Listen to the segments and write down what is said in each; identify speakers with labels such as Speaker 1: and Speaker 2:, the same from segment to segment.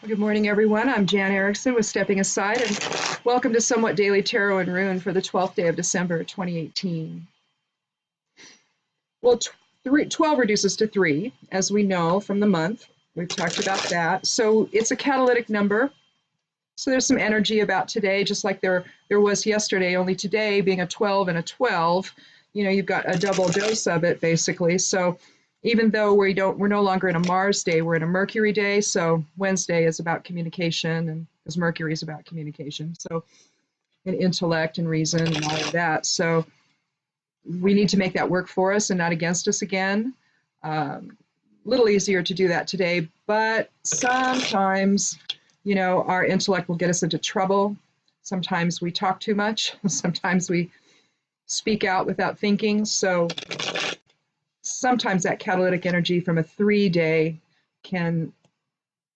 Speaker 1: Good morning, everyone. I'm Jan Erickson with Stepping Aside, and welcome to Somewhat Daily Tarot and Rune for the 12th day of December 2018. Well, 12 reduces to 3, as we know from the month. We've talked about that. So it's a catalytic number. So there's some energy about today, just like there was yesterday, only today being a 12 and a 12, you've got a double dose of it, basically. So even though we're no longer in a Mars day, we're in a Mercury day. So Wednesday is about communication, and because Mercury is about communication, so and intellect and reason and all of that. So we need to make that work for us and not against us again. Little easier to do that today, but sometimes, our intellect will get us into trouble. Sometimes we talk too much. Sometimes we speak out without thinking. So sometimes that catalytic energy from a 3-day can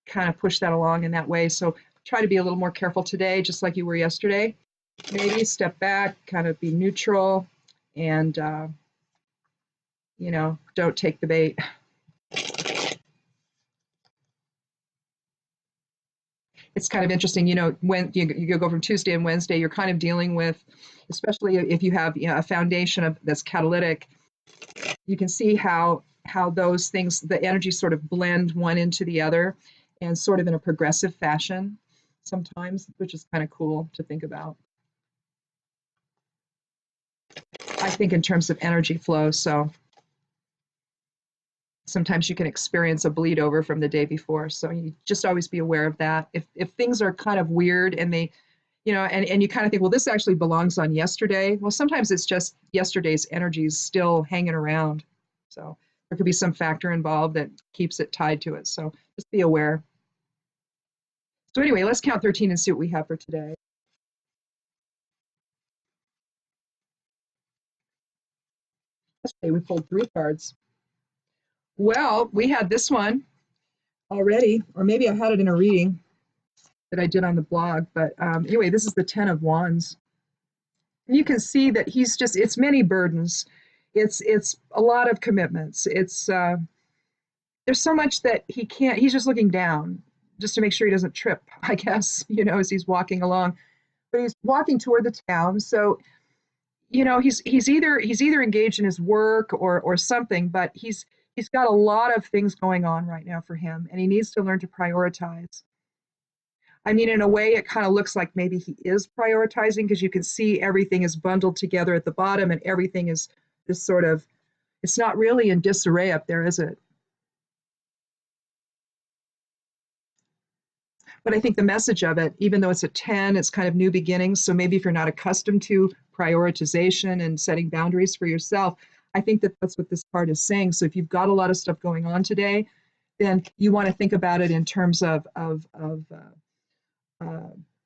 Speaker 1: kind of push that along in that way. So try to be a little more careful today, just like you were yesterday. Maybe step back, kind of be neutral, and, don't take the bait. It's kind of interesting, when you go from Tuesday and Wednesday, you're kind of dealing with, especially if you have a foundation that's catalytic, you can see how those things, the energies sort of blend one into the other, and sort of in a progressive fashion sometimes, which is kind of cool to think about. I think in terms of energy flow, so sometimes you can experience a bleed over from the day before. So you just always be aware of that. If things are kind of weird and they, and you kind of think, well, this actually belongs on yesterday. Well, sometimes it's just yesterday's energies still hanging around. So there could be some factor involved that keeps it tied to it. So just be aware. So anyway, let's count 13 and see what we have for today. Yesterday we pulled 3 cards. Well, we had this one already, or maybe I had it in a reading that I did on the blog. But anyway, this is the 10 of Wands. And you can see that it's many burdens. It's a lot of commitments. It's there's so much that he's just looking down just to make sure he doesn't trip, I guess, as he's walking along. But he's walking toward the town. So, he's either engaged in his work or something, but he's got a lot of things going on right now for him, and he needs to learn to prioritize. I mean, in a way, it kind of looks like maybe he is prioritizing, because you can see everything is bundled together at the bottom, and everything is sort of, it's not really in disarray up there, is it? But I think the message of it, even though it's a 10, it's kind of new beginnings. So maybe if you're not accustomed to prioritization and setting boundaries for yourself, I think that's what this card is saying. So if you've got a lot of stuff going on today, then you want to think about it in terms of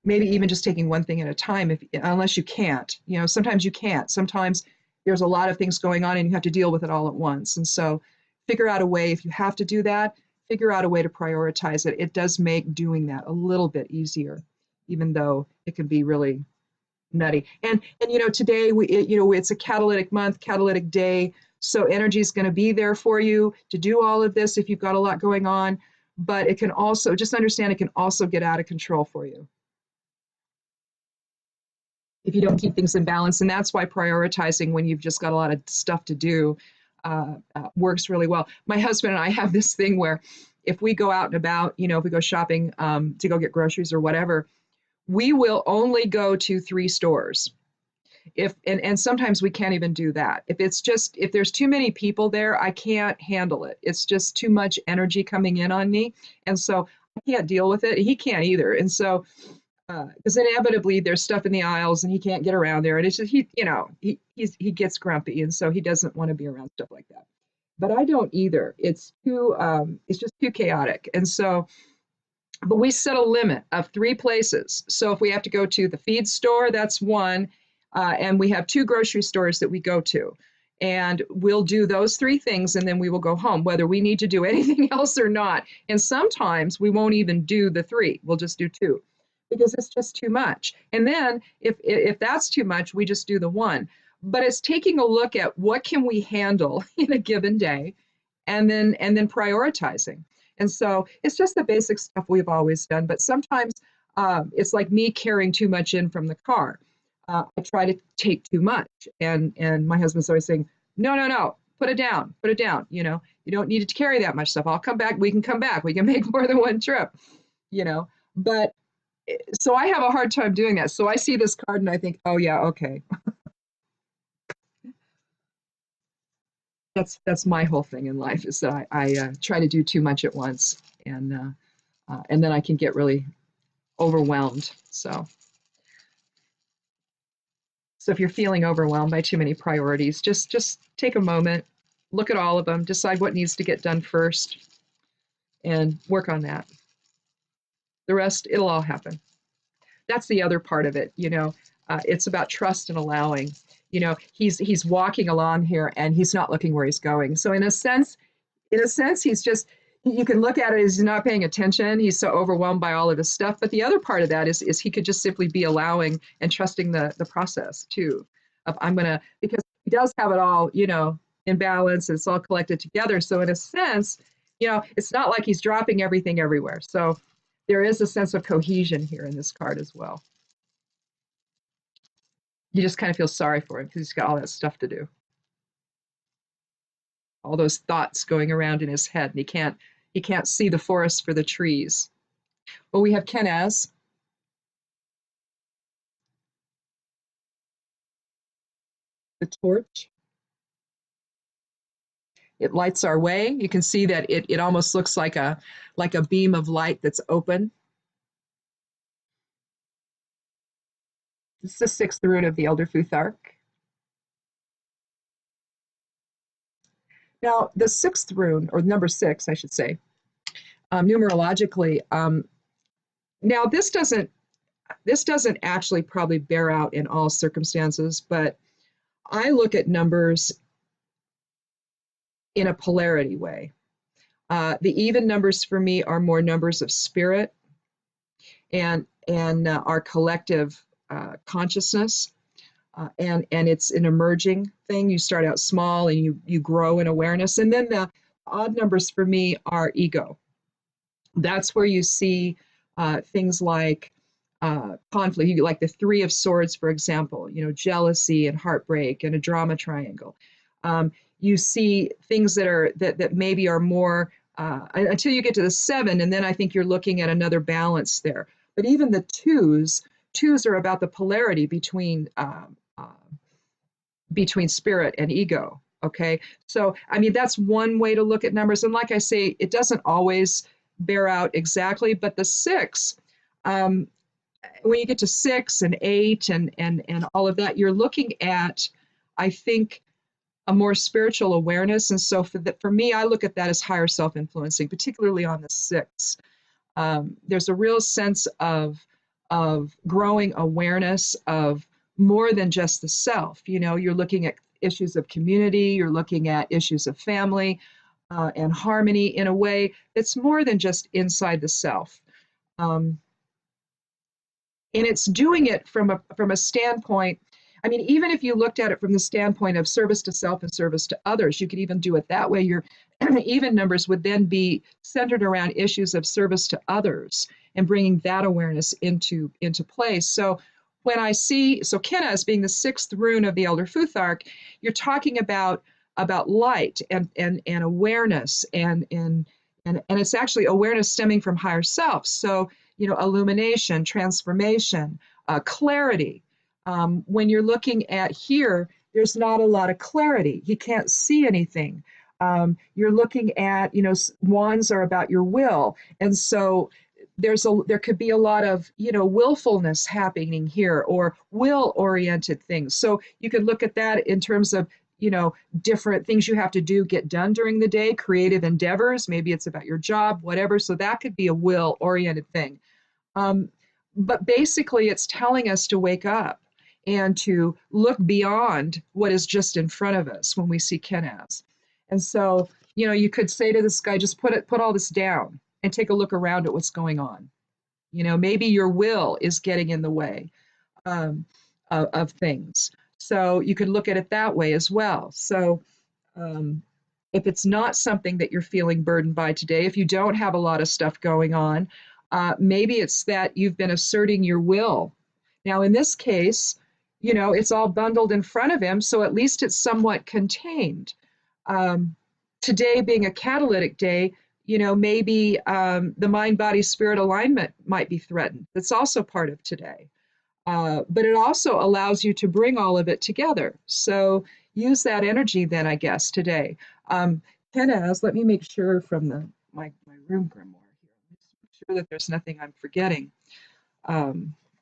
Speaker 1: maybe even just taking one thing at a time, unless you can't. Sometimes you can't. Sometimes there's a lot of things going on and you have to deal with it all at once. And so figure out a way, if you have to do that, figure out a way to prioritize it. It does make doing that a little bit easier, even though it can be really nutty. And today it's a catalytic month, catalytic day. So energy is going to be there for you to do all of this if you've got a lot going on. But it can also, just understand, it can also get out of control for you if you don't keep things in balance. And that's why prioritizing when you've just got a lot of stuff to do works really well. My husband and I have this thing where if we go out and about, if we go shopping to go get groceries or whatever, we will only go to 3 stores. And sometimes we can't even do that. If there's too many people there, I can't handle it. It's just too much energy coming in on me. And so I can't deal with it. He can't either. And so, because inevitably there's stuff in the aisles and he can't get around there. And it's just, he gets grumpy. And so he doesn't want to be around stuff like that. But I don't either. It's just too chaotic. And so, but we set a limit of 3 places. So if we have to go to the feed store, that's 1. And we have 2 grocery stores that we go to. And we'll do those 3 things and then we will go home, whether we need to do anything else or not. And sometimes we won't even do the 3. We'll just do 2 because it's just too much. And then if that's too much, we just do the 1. But it's taking a look at what can we handle in a given day and then prioritizing. And so it's just the basic stuff we've always done. But sometimes it's like me carrying too much in from the car. I try to take too much, and my husband's always saying, "No, no, no, put it down, put it down. You don't need to carry that much stuff. I'll come back. We can come back. We can make more than one trip." You know, but so I have a hard time doing that. So I see this card and I think, "Oh yeah, okay." That's my whole thing in life is that I try to do too much at once, and then I can get really overwhelmed. So if you're feeling overwhelmed by too many priorities, just take a moment, look at all of them, decide what needs to get done first, and work on that. The rest, it'll all happen. That's the other part of it. It's about trust and allowing. He's walking along here and he's not looking where he's going. So in a sense, he's just, you can look at it as he's not paying attention. He's so overwhelmed by all of his stuff. But the other part of that is he could just simply be allowing and trusting the process too. Of I'm gonna because he does have it all, in balance. It's all collected together. So in a sense, it's not like he's dropping everything everywhere. So there is a sense of cohesion here in this card as well. You just kind of feel sorry for him because he's got all that stuff to do, all those thoughts going around in his head, and he can't see the forest for the trees. Well, we have Kenaz. The torch. It lights our way. You can see that it almost looks like a beam of light that's open. This is the sixth rune of the Elder Futhark. Now, the sixth rune, or number 6, I should say, numerologically. Now, this doesn't actually probably bear out in all circumstances, but I look at numbers in a polarity way. The even numbers for me are more numbers of spirit and our collective consciousness. And it's an emerging thing. You start out small and you grow in awareness. And then the odd numbers for me are ego. That's where you see things like conflict, like the 3 of swords, for example, jealousy and heartbreak and a drama triangle. You see things that maybe are more until you get to the 7, and then I think you're looking at another balance there. But even the twos are about the polarity between spirit and ego. Okay, so I mean that's one way to look at numbers, and like I say, it doesn't always bear out exactly. But the 6, when you get to 6 and 8 and all of that, you're looking at, I think, a more spiritual awareness. And so for me, I look at that as higher self-influencing, particularly on the 6. There's a real sense of growing awareness of more than just the self. You're looking at issues of community, you're looking at issues of family and harmony in a way that's more than just inside the self. And it's doing it from a standpoint. I mean, even if you looked at it from the standpoint of service to self and service to others, you could even do it that way. Your even numbers would then be centered around issues of service to others and bringing that awareness into place. So when I see, Kenaz being the 6th rune of the Elder Futhark, you're talking about light and awareness and it's actually awareness stemming from higher self. So illumination, transformation, clarity. When you're looking at here, there's not a lot of clarity. You can't see anything. You're looking at, wands are about your will. And so there could be a lot of, willfulness happening here or will-oriented things. So you could look at that in terms of, different things you have to get done during the day, creative endeavors. Maybe it's about your job, whatever. So that could be a will-oriented thing. But basically, it's telling us to wake up and to look beyond what is just in front of us when we see Kenaz. And so, you could say to this guy, just put all this down and take a look around at what's going on. Maybe your will is getting in the way of things. So you could look at it that way as well. So If it's not something that you're feeling burdened by today, if you don't have a lot of stuff going on, maybe it's that you've been asserting your will. Now, in this case, it's all bundled in front of him, so at least it's somewhat contained. Um, Today being a catalytic day, maybe the mind, body, spirit alignment might be threatened. That's also part of today. But it also allows you to bring all of it together. So use that energy then, I guess, today. Kenaz, let me make sure from my room grimoire here. Let's make sure that there's nothing I'm forgetting.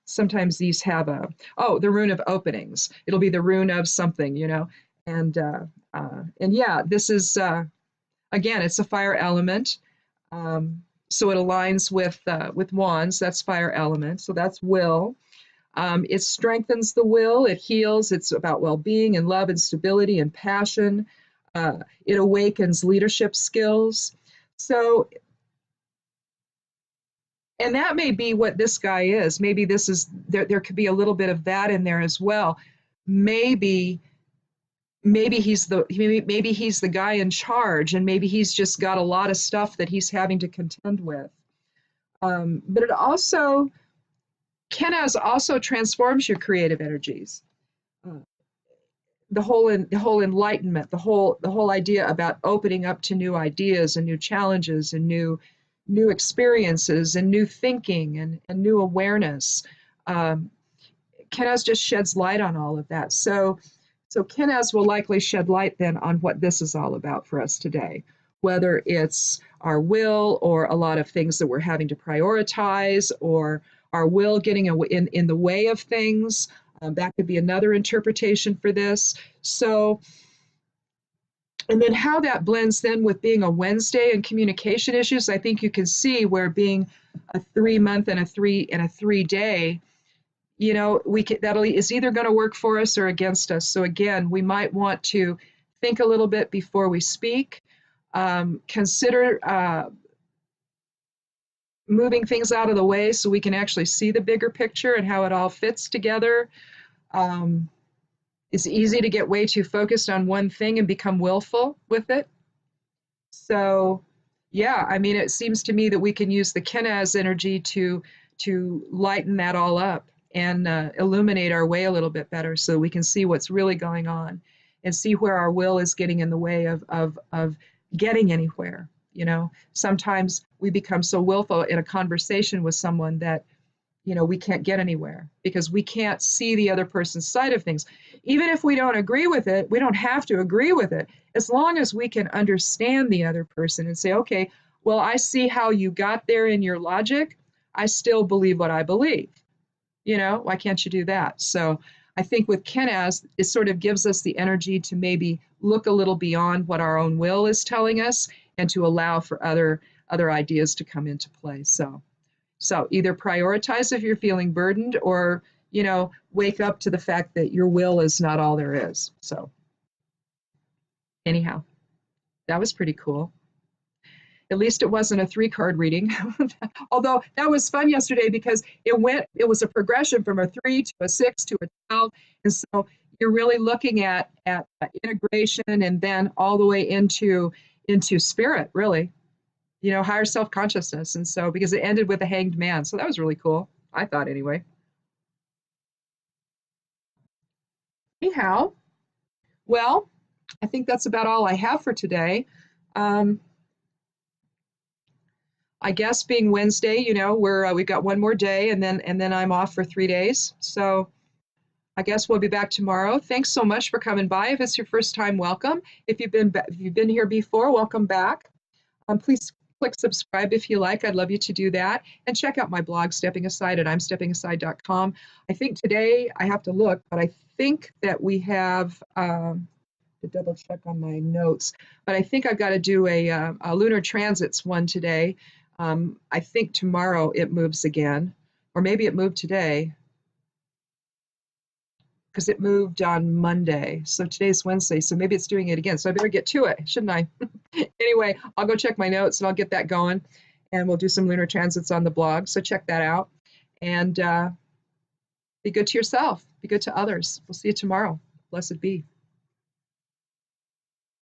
Speaker 1: Sometimes these have the rune of openings. It'll be the rune of something, and yeah, this is again, it's a fire element. So it aligns with wands. That's fire element. So that's will. It strengthens the will. It heals. It's about well-being and love and stability and passion. It awakens leadership skills. So, and that may be what this guy is. Maybe this is there could be a little bit of that in there as well. Maybe he's the guy in charge, and maybe he's just got a lot of stuff that he's having to contend with. But it also, Kenaz also transforms your creative energies. The whole enlightenment, the whole idea about opening up to new ideas and new challenges and new experiences and new thinking and new awareness. Kenaz just sheds light on all of that. So Kenaz will likely shed light then on what this is all about for us today, whether it's our will or a lot of things that we're having to prioritize, or our will getting in the way of things. That could be another interpretation for this. So, and then how that blends then with being a Wednesday and communication issues, I think you can see where being a 3-month and a 3-day, that is either going to work for us or against us. So again, we might want to think a little bit before we speak. Consider moving things out of the way so we can actually see the bigger picture and how it all fits together. It's easy to get way too focused on one thing and become willful with it. So, yeah, I mean, it seems to me that we can use the Kenaz energy to lighten that all up and illuminate our way a little bit better, so we can see what's really going on and see where our will is getting in the way of getting anywhere. Sometimes we become so willful in a conversation with someone that we can't get anywhere because we can't see the other person's side of things. Even if we don't agree with it, we don't have to agree with it. As long as we can understand the other person and say, okay, well, I see how you got there in your logic. I still believe what I believe. Why can't you do that? So I think with Kenaz, it sort of gives us the energy to maybe look a little beyond what our own will is telling us and to allow for other ideas to come into play. So either prioritize if you're feeling burdened, or, wake up to the fact that your will is not all there is. So anyhow, that was pretty cool. At least it wasn't a 3-card reading. Although that was fun yesterday because it was a progression from a 3 to a 6 to a 12. And so you're really looking at integration and then all the way into spirit, really. Higher self-consciousness. And so, because it ended with a hanged man. So that was really cool. I thought anyway. Anyhow, well, I think that's about all I have for today. I guess being Wednesday, we've got one more day and then I'm off for 3 days. So I guess we'll be back tomorrow. Thanks so much for coming by. If it's your first time, welcome. If you've been here before, welcome back. Please click subscribe if you like. I'd love you to do that. And check out my blog, Stepping Aside, at imsteppingaside.com. I think today, I have to look, but I think that we have, to double check on my notes, but I think I've got to do a lunar transits one today. I think tomorrow it moves again, or maybe it moved today, because it moved on Monday. So today's Wednesday, so maybe it's doing it again. So I better get to it, shouldn't I? Anyway, I'll go check my notes and I'll get that going, and we'll do some lunar transits on the blog. So check that out, and be good to yourself. Be good to others. We'll see you tomorrow. Blessed be.